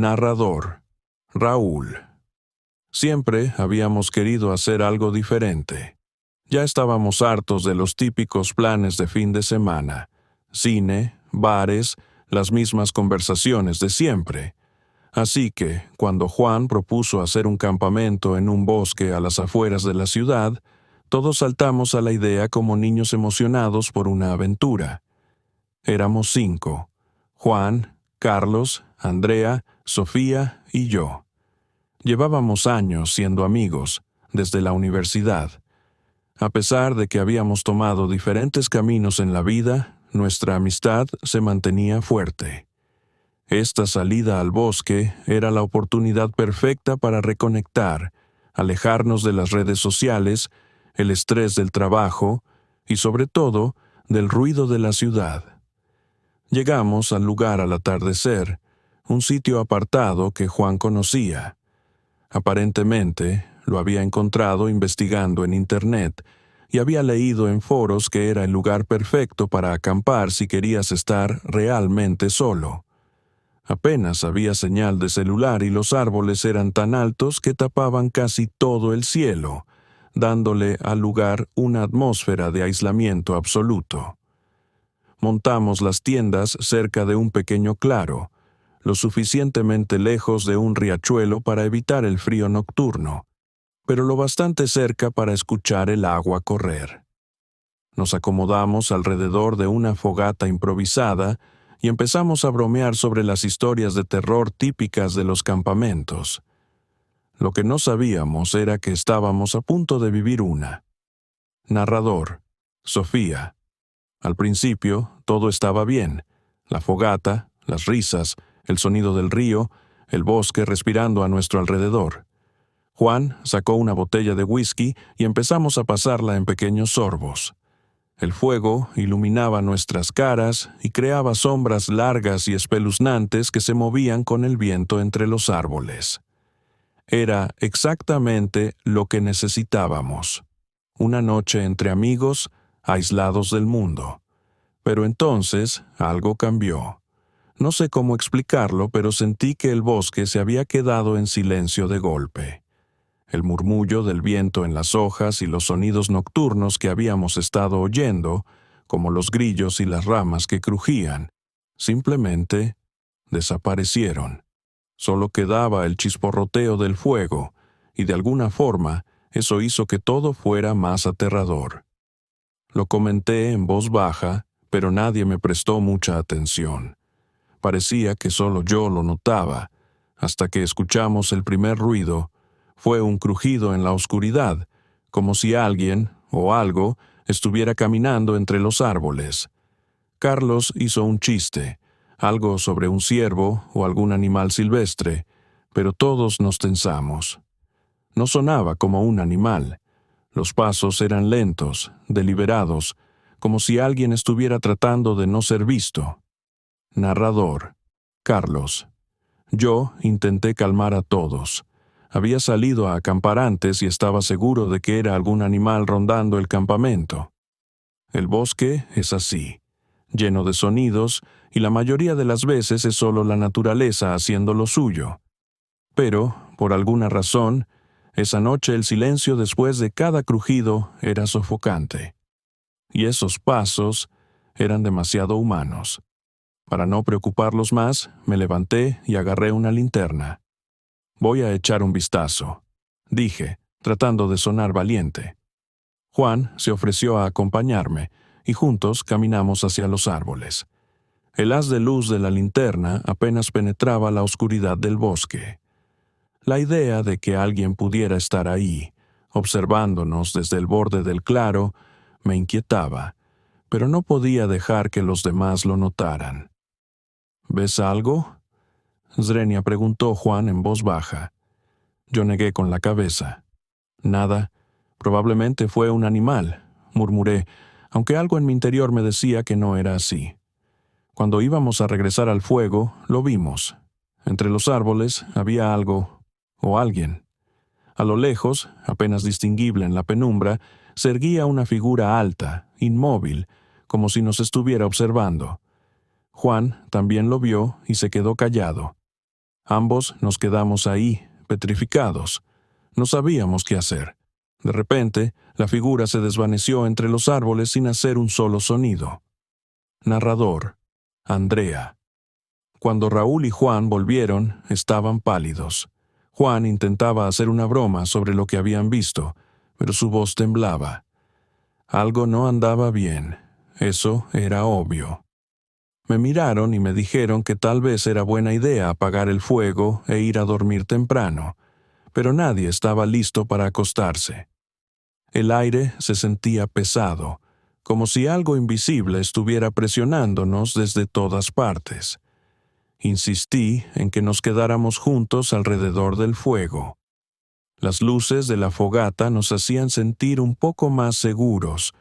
Narrador: Raúl. Siempre habíamos querido hacer algo diferente. Ya estábamos hartos de los típicos planes de fin de semana: cine, bares, las mismas conversaciones de siempre. Así que, cuando Juan propuso hacer un campamento en un bosque a las afueras de la ciudad, todos saltamos a la idea como niños emocionados por una aventura. Éramos 5: Juan, Carlos, Andrea, Sofía y yo. Llevábamos años siendo amigos, desde la universidad. A pesar de que habíamos tomado diferentes caminos en la vida, nuestra amistad se mantenía fuerte. Esta salida al bosque era la oportunidad perfecta para reconectar, alejarnos de las redes sociales, el estrés del trabajo y, sobre todo, del ruido de la ciudad. Llegamos al lugar al atardecer, un sitio apartado que Juan conocía. Aparentemente, lo había encontrado investigando en Internet y había leído en foros que era el lugar perfecto para acampar si querías estar realmente solo. Apenas había señal de celular y los árboles eran tan altos que tapaban casi todo el cielo, dándole al lugar una atmósfera de aislamiento absoluto. Montamos las tiendas cerca de un pequeño claro, lo suficientemente lejos de un riachuelo para evitar el frío nocturno, pero lo bastante cerca para escuchar el agua correr. Nos acomodamos alrededor de una fogata improvisada y empezamos a bromear sobre las historias de terror típicas de los campamentos. Lo que no sabíamos era que estábamos a punto de vivir una. Narrador: Sofía. Al principio, todo estaba bien: la fogata, las risas, el sonido del río, el bosque respirando a nuestro alrededor. Juan sacó una botella de whisky y empezamos a pasarla en pequeños sorbos. El fuego iluminaba nuestras caras y creaba sombras largas y espeluznantes que se movían con el viento entre los árboles. Era exactamente lo que necesitábamos: una noche entre amigos, aislados del mundo. Pero entonces algo cambió. No sé cómo explicarlo, pero sentí que el bosque se había quedado en silencio de golpe. El murmullo del viento en las hojas y los sonidos nocturnos que habíamos estado oyendo, como los grillos y las ramas que crujían, simplemente desaparecieron. Solo quedaba el chisporroteo del fuego, y de alguna forma eso hizo que todo fuera más aterrador. Lo comenté en voz baja, pero nadie me prestó mucha atención. Parecía que solo yo lo notaba, hasta que escuchamos el primer ruido. Fue un crujido en la oscuridad, como si alguien o algo estuviera caminando entre los árboles. Carlos hizo un chiste, algo sobre un ciervo o algún animal silvestre, pero todos nos tensamos. No sonaba como un animal. Los pasos eran lentos, deliberados, como si alguien estuviera tratando de no ser visto. Narrador: Carlos. Yo intenté calmar a todos. Había salido a acampar antes y estaba seguro de que era algún animal rondando el campamento. El bosque es así, lleno de sonidos, y la mayoría de las veces es solo la naturaleza haciendo lo suyo. Pero, por alguna razón, esa noche el silencio después de cada crujido era sofocante. Y esos pasos eran demasiado humanos. Para no preocuparlos más, me levanté y agarré una linterna. «Voy a echar un vistazo», dije, tratando de sonar valiente. Juan se ofreció a acompañarme, y juntos caminamos hacia los árboles. El haz de luz de la linterna apenas penetraba la oscuridad del bosque. La idea de que alguien pudiera estar ahí, observándonos desde el borde del claro, me inquietaba, pero no podía dejar que los demás lo notaran. «¿Ves algo?», Zrenia preguntó Juan en voz baja. Yo negué con la cabeza. «Nada. Probablemente fue un animal», murmuré, aunque algo en mi interior me decía que no era así. Cuando íbamos a regresar al fuego, lo vimos. Entre los árboles había algo, o alguien. A lo lejos, apenas distinguible en la penumbra, se erguía una figura alta, inmóvil, como si nos estuviera observando. Juan también lo vio y se quedó callado. Ambos nos quedamos ahí, petrificados. No sabíamos qué hacer. De repente, la figura se desvaneció entre los árboles sin hacer un solo sonido. Narrador: Andrea. Cuando Raúl y Juan volvieron, estaban pálidos. Juan intentaba hacer una broma sobre lo que habían visto, pero su voz temblaba. Algo no andaba bien. Eso era obvio. Me miraron y me dijeron que tal vez era buena idea apagar el fuego e ir a dormir temprano, pero nadie estaba listo para acostarse. El aire se sentía pesado, como si algo invisible estuviera presionándonos desde todas partes. Insistí en que nos quedáramos juntos alrededor del fuego. Las luces de la fogata nos hacían sentir un poco más seguros,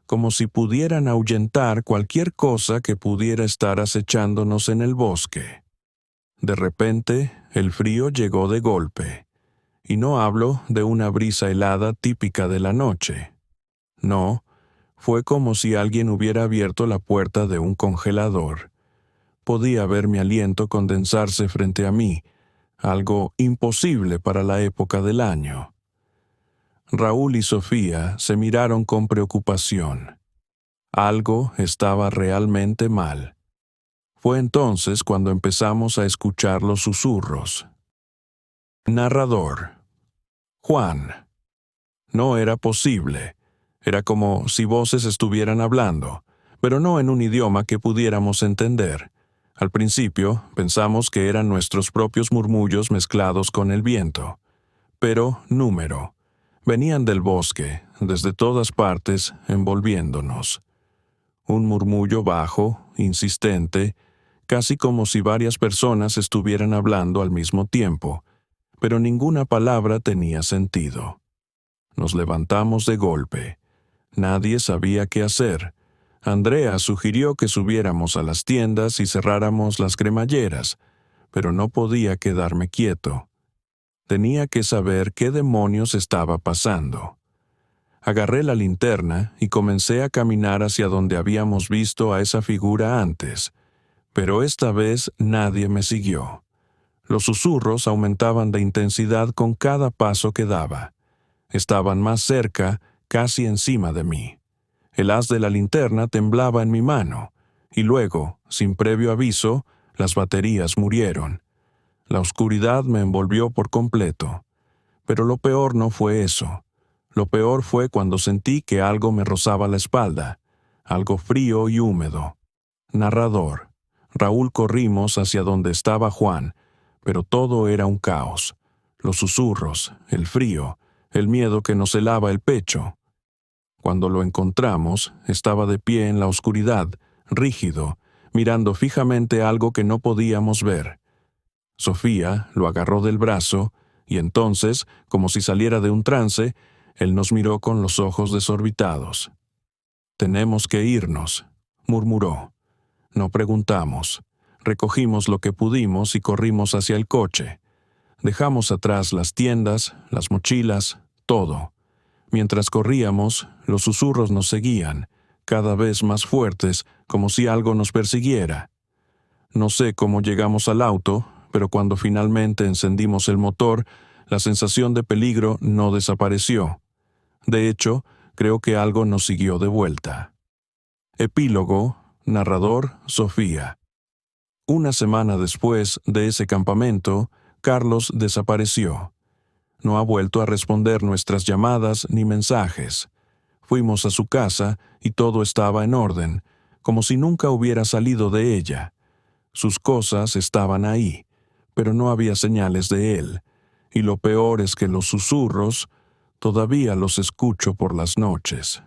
como si pudieran ahuyentar cualquier cosa que pudiera estar acechándonos en el bosque. De repente, el frío llegó de golpe. Y no hablo de una brisa helada típica de la noche. No, fue como si alguien hubiera abierto la puerta de un congelador. Podía ver mi aliento condensarse frente a mí, algo imposible para la época del año. Raúl y Sofía se miraron con preocupación. Algo estaba realmente mal. Fue entonces cuando empezamos a escuchar los susurros. Narrador: Juan. No era posible. Era como si voces estuvieran hablando, pero no en un idioma que pudiéramos entender. Al principio pensamos que eran nuestros propios murmullos mezclados con el viento. Pero número. Venían del bosque, desde todas partes, envolviéndonos. Un murmullo bajo, insistente, casi como si varias personas estuvieran hablando al mismo tiempo, pero ninguna palabra tenía sentido. Nos levantamos de golpe. Nadie sabía qué hacer. Andrea sugirió que subiéramos a las tiendas y cerráramos las cremalleras, pero no podía quedarme quieto. Tenía que saber qué demonios estaba pasando. Agarré la linterna y comencé a caminar hacia donde habíamos visto a esa figura antes, pero esta vez nadie me siguió. Los susurros aumentaban de intensidad con cada paso que daba. Estaban más cerca, casi encima de mí. El haz de la linterna temblaba en mi mano, y luego, sin previo aviso, las baterías murieron. La oscuridad me envolvió por completo. Pero lo peor no fue eso. Lo peor fue cuando sentí que algo me rozaba la espalda, algo frío y húmedo. Narrador: Raúl corrimos hacia donde estaba Juan, pero todo era un caos. Los susurros, el frío, el miedo que nos helaba el pecho. Cuando lo encontramos, estaba de pie en la oscuridad, rígido, mirando fijamente algo que no podíamos ver. Sofía lo agarró del brazo, y entonces, como si saliera de un trance, él nos miró con los ojos desorbitados. «Tenemos que irnos», murmuró. No preguntamos. Recogimos lo que pudimos y corrimos hacia el coche. Dejamos atrás las tiendas, las mochilas, todo. Mientras corríamos, los susurros nos seguían, cada vez más fuertes, como si algo nos persiguiera. No sé cómo llegamos al auto, pero cuando finalmente encendimos el motor, la sensación de peligro no desapareció. De hecho, creo que algo nos siguió de vuelta. Epílogo. Narrador: Sofía. Una semana después de ese campamento, Carlos desapareció. No ha vuelto a responder nuestras llamadas ni mensajes. Fuimos a su casa y todo estaba en orden, como si nunca hubiera salido de ella. Sus cosas estaban ahí, pero no había señales de él. Y lo peor es que los susurros todavía los escucho por las noches.